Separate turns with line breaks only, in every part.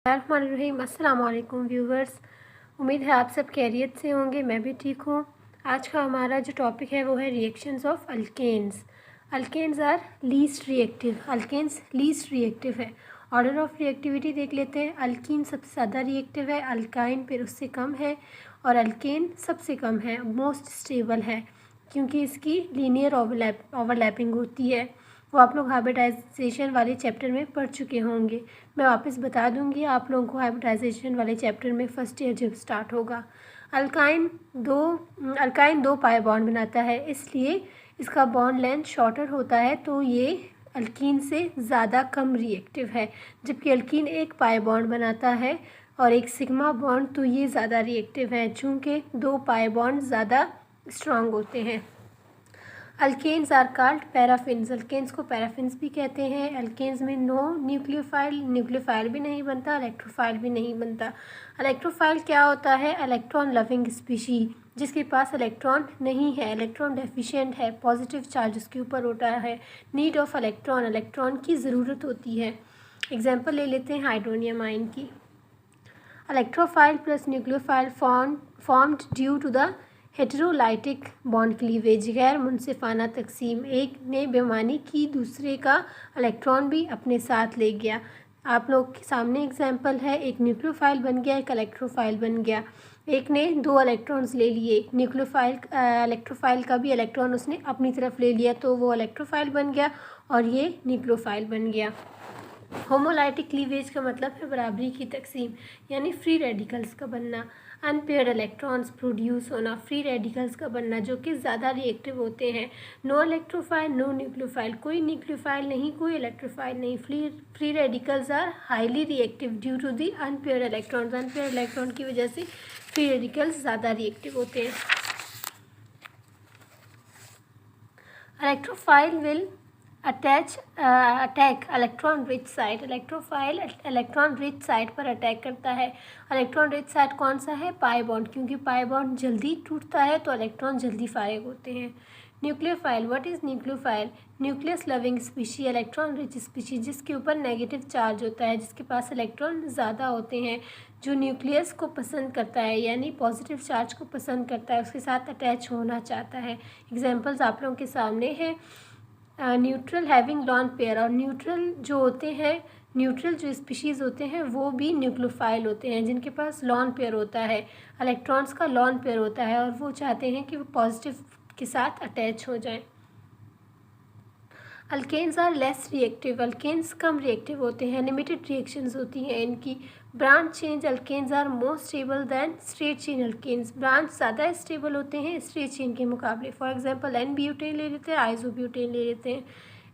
बिस्मिल्लाहिर्रहमानिर्रहीम। अस्सलाम वालेकुम व्यूवर्स, उम्मीद है आप सब खैरियत से होंगे। मैं भी ठीक हूँ। आज का हमारा जो टॉपिक है वो है reactions of alkanes. Alkanes are least reactive. Alkanes least reactive है। ऑर्डर ऑफ रिएक्टिविटी देख लेते हैं। अल्कीन सबसे ज़्यादा रिएक्टिव है, अल्काइन फिर उससे कम है और अल्केन सबसे कम है, मोस्ट स्टेबल है क्योंकि इसकी लीनियर ओवरलैपिंग होती है। वो आप लोग हाइब्रिडाइजेशन वाले चैप्टर में पढ़ चुके होंगे। मैं वापस बता दूंगी आप लोगों को हाइब्रिडाइजेशन वाले चैप्टर में फर्स्ट ईयर जब स्टार्ट होगा। अल्काइन दो पाई बॉन्ड बनाता है, इसलिए इसका बॉन्ड लेंथ शॉर्टर होता है, तो ये अल्कीन से ज़्यादा कम रिएक्टिव है। जबकि अल्कीन एक पाई बॉन्ड बनाता है और एक सिग्मा बॉन्ड, तो ये ज़्यादा रिएक्टिव है चूँकि दो पाई बॉन्ड ज़्यादा स्ट्रॉन्ग होते हैं। Alkanes are called paraffins. Alkanes को पैराफिन्स भी कहते हैं। अल्केन्स में नो न्यूक्लियोफाइल भी नहीं बनता, इलेक्ट्रोफाइल भी नहीं बनता। इलेक्ट्रोफाइल क्या होता है? इलेक्ट्रॉन लविंग स्पीशी, जिसके पास इलेक्ट्रॉन नहीं है, इलेक्ट्रॉन डेफिशिएंट है, पॉजिटिव चार्ज उसके ऊपर होता है, नीड ऑफ इलेक्ट्रॉन की ज़रूरत होती है। एग्जाम्पल ले लेते हैं हाइड्रोनियम आयन की। Electrophile plus nucleophile formed due to the heterolytic bond cleavage, गैर मुनसिफाना तकसीम। एक ने बेईमानी की, दूसरे का इलेक्ट्रॉन भी अपने साथ ले गया। आप लोग के सामने एग्जांपल है, एक न्यूक्लियोफाइल बन गया, एक इलेक्ट्रोफाइल बन गया। एक ने दो इलेक्ट्रॉन्स ले लिए, इलेक्ट्रोफाइल का भी इलेक्ट्रॉन उसने अपनी तरफ ले लिया, तो वो इलेक्ट्रोफाइल बन गया और ये न्यूक्लियोफाइल बन गया। होमोलाइटिक क्लीवेज का मतलब है बराबरी की तकसीम, यानी फ्री रेडिकल्स का बनना। अनपेयर्ड इलेक्ट्रॉन्स प्रोड्यूस होना, फ्री रेडिकल्स का बनना जो कि ज़्यादा रिएक्टिव होते हैं। नो इलेक्ट्रोफाइल नो न्यूक्लियोफाइल, कोई न्यूक्लियोफाइल नहीं, कोई इलेक्ट्रोफाइल नहीं। Free radicals are highly reactive due to the unpaired electrons. Unpaired electron की वजह से फ्री रेडिकल्स ज़्यादा रिएक्टिव होते हैं। Electrophile will attack electron rich site. Electrophile electron rich site पर अटैक करता है। इलेक्ट्रॉन रिच साइट कौन सा है? पाई बॉन्ड, क्योंकि पाई बॉन्ड जल्दी टूटता है तो इलेक्ट्रॉन जल्दी फारिग होते हैं। Nucleophile, what is nucleophile? Nucleus loving species, electron rich species, जिसके ऊपर नेगेटिव चार्ज होता है, जिसके पास इलेक्ट्रॉन ज़्यादा होते हैं, जो न्यूक्लियस को पसंद करता है यानी पॉजिटिव चार्ज को पसंद करता है, उसके साथ अटैच होना चाहता है। एग्जाम्पल्स आप लोगों के सामने हैं। न्यूट्रल हैविंग लॉन पेयर, और न्यूट्रल जो होते हैं, न्यूट्रल जो स्पीशीज़ होते हैं वो भी न्यूक्लियोफाइल होते हैं, जिनके पास लॉन पेयर होता है, इलेक्ट्रॉन्स का लॉन पेयर होता है और वो चाहते हैं कि वो पॉजिटिव के साथ अटैच हो जाएं। Alkanes are less reactive. Alkanes कम रिएक्टिव होते हैं, लिमिटेड रिएक्शंस होती हैं इनकी। Branch chain alkanes are more stable than straight chain alkanes. Branch ज़्यादा स्टेबल होते हैं स्ट्रेट चेन के मुकाबले। फॉर एग्जांपल एन ब्यूटेन ले लेते हैं, आइसोब्यूटेन ले लेते हैं।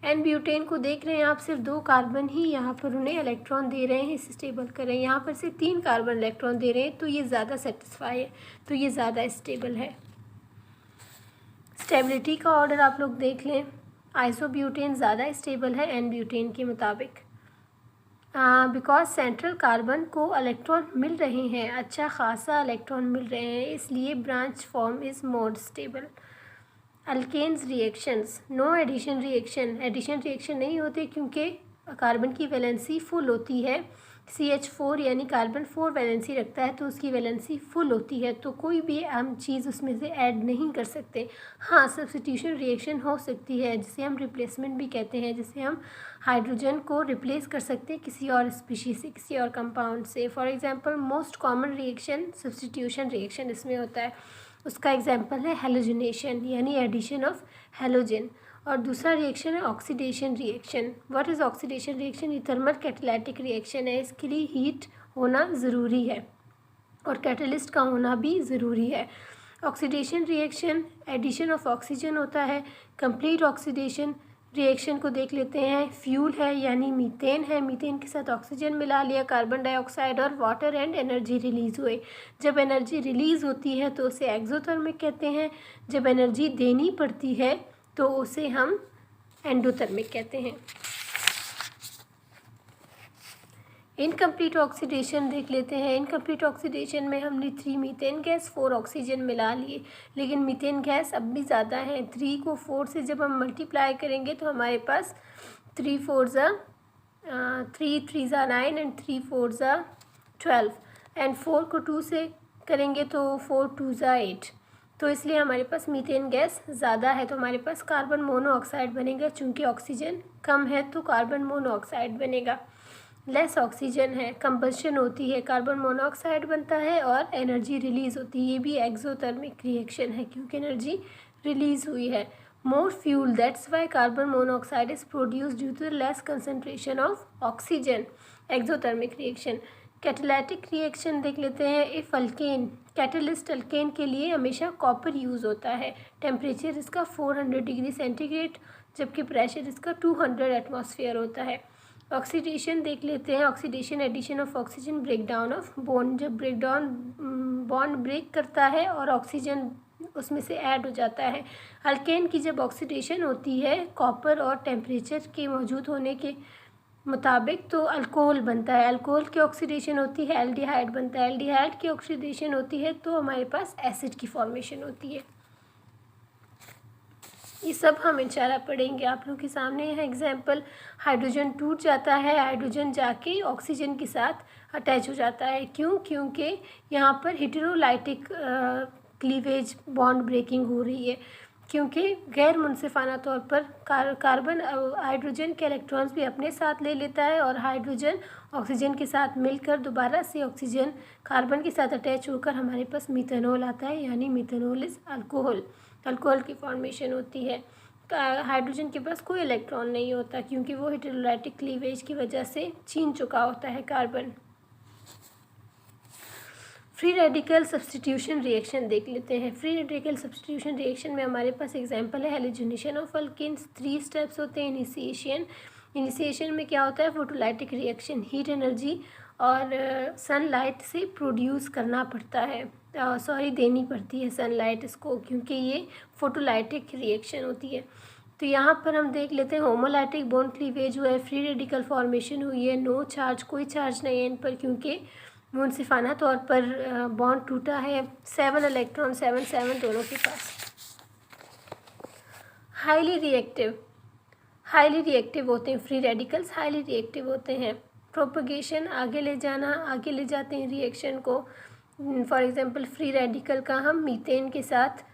एन ब्यूटेन को देख रहे हैं आप, सिर्फ दो कार्बन ही यहाँ पर उन्हें इलेक्ट्रॉन दे रहे हैं, इसे स्टेबल कर रहे हैं। यहाँ पर से 3 कार्बन इलेक्ट्रॉन दे रहे हैं, तो ये ज़्यादा सेटिस्फाई है, तो ये ज़्यादा स्टेबल है। स्टेबिलिटी का ऑर्डर आप लोग देख लें, आइसोब्यूटेन ज़्यादा स्टेबल है एन ब्यूटेन के मुताबिक। बिकॉज सेंट्रल कार्बन को इलेक्ट्रॉन मिल रहे हैं, अच्छा खासा इलेक्ट्रॉन मिल रहे हैं, इसलिए branch form is more stable. Alkanes reactions, no addition reaction, addition reaction नहीं होते क्योंकि कार्बन की वैलेंसी फुल होती है। CH4 यानी कार्बन 4 वैलेंसी रखता है, तो उसकी वैलेंसी फुल होती है, तो कोई भी हम चीज़ उसमें से ऐड नहीं कर सकते। हाँ, सब्स्टिट्यूशन रिएक्शन हो सकती है, जिसे हम रिप्लेसमेंट भी कहते हैं, जिसे हम हाइड्रोजन को रिप्लेस कर सकते हैं किसी और स्पीशीज से, किसी और कंपाउंड से। For example most common reaction substitution reaction इसमें होता है। उसका एग्जांपल है हेलोजनेशन यानी एडिशन ऑफ हेलोजन। और दूसरा रिएक्शन है oxidation reaction. What is oxidation reaction? ये थर्मल कैटालिटिक रिएक्शन है, इसके लिए हीट होना ज़रूरी है और कैटलिस्ट का होना भी ज़रूरी है। Oxidation reaction addition of oxygen होता है। कंप्लीट ऑक्सीडेशन रिएक्शन को देख लेते हैं। फ्यूल है यानी मीथेन है, मीथेन के साथ ऑक्सीजन मिला लिया, कार्बन डाइऑक्साइड और वाटर एंड एनर्जी रिलीज़ हुए। जब एनर्जी रिलीज़ होती है तो उसे एक्सोथर्मिक कहते हैं, जब एनर्जी देनी पड़ती है तो उसे हम एंडोथर्मिक कहते हैं। इनकम्प्लीट ऑक्सीडेशन देख लेते हैं। इनकम्प्लीट ऑक्सीडेशन में हमने 3 मीथेन गैस 4 ऑक्सीजन मिला लिए, लेकिन मीथेन गैस अब भी ज़्यादा है। 3 को 4 से जब हम मल्टीप्लाई करेंगे तो हमारे पास 3 4 ज़ा 3 3 ज़ा 9 एंड 3 4 ज़ा 12 एंड 4 को 2 से करेंगे तो 4 2 ज़ा 8। तो इसलिए हमारे पास मीथेन गैस ज़्यादा है, तो हमारे पास कार्बन मोनोऑक्साइड बनेगा। चूँकि ऑक्सीजन कम है तो कार्बन मोनोऑक्साइड बनेगा। लेस ऑक्सीजन है, कंबशन होती है, कार्बन मोनोऑक्साइड बनता है और एनर्जी रिलीज़ होती है। ये भी एक्सोथर्मिक रिएक्शन है क्योंकि एनर्जी रिलीज़ हुई है। More fuel, that's why carbon monoxide is produce due to less concentration of oxygen. Exothermic reaction. Catalytic reaction देख लेते हैं। इफ अल्केन, कैटलिस्ट अल्केन के लिए हमेशा कॉपर यूज़ होता है। टेम्परेचर इसका 400 डिग्री सेंटीग्रेड जबकि प्रेशर इसका 200 एटमॉस्फेयर होता है। ऑक्सीडेशन देख लेते हैं। Oxidation, addition of oxygen, break down of bond. जब ब्रेक डाउन बॉन्ड ब्रेक करता है और ऑक्सीजन उसमें से ऐड हो जाता है। अल्केन की जब ऑक्सीडेशन होती है कॉपर और टेम्परेचर के मौजूद होने के मुताबिक तो अल्कोहल बनता है। अल्कोहल की ऑक्सीडेशन होती है एल्डिहाइड बनता है। एल्डिहाइड की ऑक्सीडेशन होती है तो हमारे पास एसिड की फॉर्मेशन होती है। ये सब हम इंशाल्लाह पढ़ेंगे। आप लोगों के सामने है एग्जाम्पल। हाइड्रोजन टूट जाता है, हाइड्रोजन जाके ऑक्सीजन के साथ अटैच हो जाता है। क्यों? क्योंकि यहाँ पर हेटेरोलाइटिक क्लीवेज बॉन्ड ब्रेकिंग हो रही है। क्योंकि गैर मुनसिफाना तौर पर कार्बन हाइड्रोजन के इलेक्ट्रॉन्स भी अपने साथ ले लेता है और हाइड्रोजन ऑक्सीजन के साथ मिलकर दोबारा से ऑक्सीजन कार्बन के साथ अटैच होकर हमारे पास मीथेनॉल आता है, यानी मीथेनॉल इज़ अल्कोहल। अल्कोहल की फॉर्मेशन होती है। हाइड्रोजन के पास कोई इलेक्ट्रॉन नहीं होता क्योंकि वो हेटेरोलाइटिक क्लीवेज की वजह से छीन चुका होता है carbon. Free radical substitution reaction देख लेते हैं। फ्री रेडिकल सब्स्टिट्यूशन रिएक्शन में हमारे पास एग्जांपल है हैलोजिनेशन ऑफ अल्केन्स। 3 स्टेप्स होते हैं। इनिशिएशन में क्या होता है? फोटोलाइटिक रिएक्शन, हीट एनर्जी और सनलाइट से प्रोड्यूस करना पड़ता है, देनी पड़ती है सनलाइट इसको, क्योंकि ये फोटोलाइटिक रिएक्शन होती है। तो यहाँ पर हम देख लेते हैं होमोलाइटिक बॉन्ड क्लीवेज हुआ है, फ्री रेडिकल फॉर्मेशन हुई है, नो चार्ज, कोई चार्ज नहीं है इन पर क्योंकि मुनसिफाना तौर पर बॉन्ड टूटा है। 7 इलेक्ट्रॉन 7 7 दोनों के पास। हाईली रिएक्टिव होते हैं फ्री रेडिकल्स, हाईली रिएक्टिव होते हैं। प्रोपगेशन, आगे ले जाते हैं रिएक्शन को। फॉर एग्जांपल फ्री रेडिकल का हम मीथेन के साथ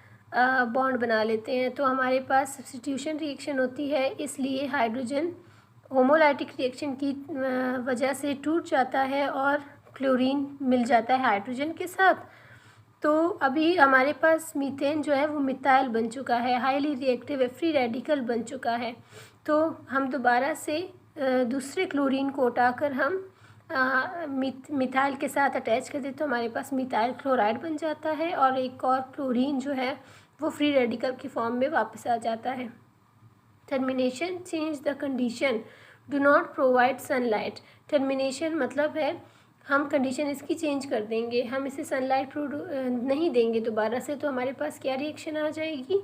बॉन्ड बना लेते हैं तो हमारे पास सब्स्टिट्यूशन रिएक्शन होती है, इसलिए हाइड्रोजन होमोलाइटिक रिएक्शन की वजह से टूट जाता है और क्लोरीन मिल जाता है हाइड्रोजन के साथ। तो अभी हमारे पास मीथेन जो है वो मिथाइल बन चुका है, हाईली रिएक्टिव है, फ्री रेडिकल बन चुका है। तो हम दोबारा से दूसरे क्लोरीन को उठाकर हम मिथाइल के साथ अटैच कर देते तो हमारे पास मिथाइल क्लोराइड बन जाता है और एक और क्लोरीन जो है वो फ्री रेडिकल की फॉर्म में वापस आ जाता है। Termination, change the condition, do not provide sunlight. Termination मतलब है हम कंडीशन इसकी चेंज कर देंगे, हम इसे सनलाइट नहीं देंगे दोबारा से, तो हमारे पास क्या रिएक्शन आ जाएगी?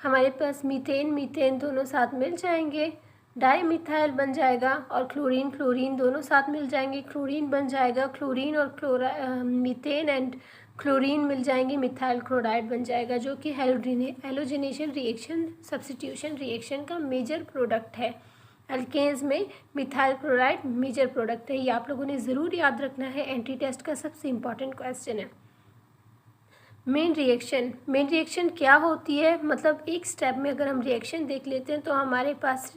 हमारे पास मीथेन दोनों साथ मिल जाएंगे, डाईमिथाइल बन जाएगा और क्लोरीन दोनों साथ मिल जाएंगे, क्लोरीन बन जाएगा, क्लोरीन और मीथेन एंड क्लोरीन मिल जाएंगे, मिथाइल क्लोराइड बन जाएगा, जो कि हैलोजिनेशन रिएक्शन सब्स्टिट्यूशन रिएक्शन का मेजर प्रोडक्ट है। अल्केन्स में मिथाइल क्लोराइड मेजर प्रोडक्ट है। ये आप लोगों ने ज़रूर याद रखना है, एंटी टेस्ट का सबसे इम्पॉर्टेंट क्वेश्चन है। मेन रिएक्शन क्या होती है? मतलब एक स्टेप में अगर हम रिएक्शन देख लेते हैं तो हमारे पास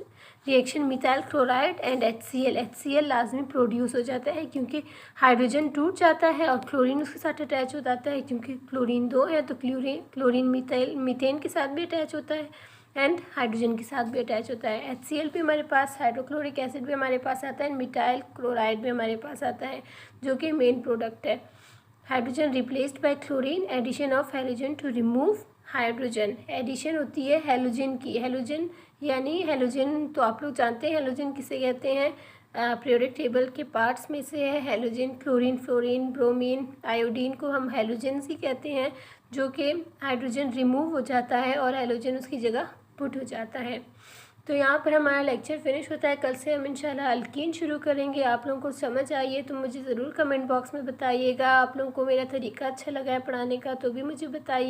reaction methyl chloride and HCl लाजमी प्रोड्यूस हो जाता है क्योंकि हाइड्रोजन टूट जाता है और क्लोरीन उसके साथ अटैच हो जाता है। क्योंकि क्लोरीन 2 है तो क्लोरीन मीथेन के साथ भी अटैच होता है एंड हाइड्रोजन के साथ भी अटैच होता है। HCl भी हमारे पास, हाइड्रोक्लोरिक एसिड भी हमारे पास आता है, मिथाइल क्लोराइड भी हमारे पास आता है, जो कि मेन प्रोडक्ट है। Hydrogen replaced by chlorine, addition of halogen to remove hydrogen. Addition होती है हैलोजन की। हैलोजन यानी हैलोजन तो आप लोग जानते हैं हैलोजन किसे कहते हैं, पीरियोडिक टेबल के पार्ट्स में से है halogen. Chlorine, fluorine, bromine, iodine को हम हैलोजन्स ही कहते हैं, जो कि हाइड्रोजन रिमूव हो जाता है और हैलोजन उसकी जगह पुट हो जाता है। तो यहाँ पर हमारा लेक्चर फिनिश होता है। कल से हम इंशाल्लाह अल्कीन शुरू करेंगे। आप लोगों को समझ आइए तो मुझे ज़रूर कमेंट बॉक्स में बताइएगा। आप लोगों को मेरा तरीका अच्छा लगा है पढ़ाने का तो भी मुझे बताइए।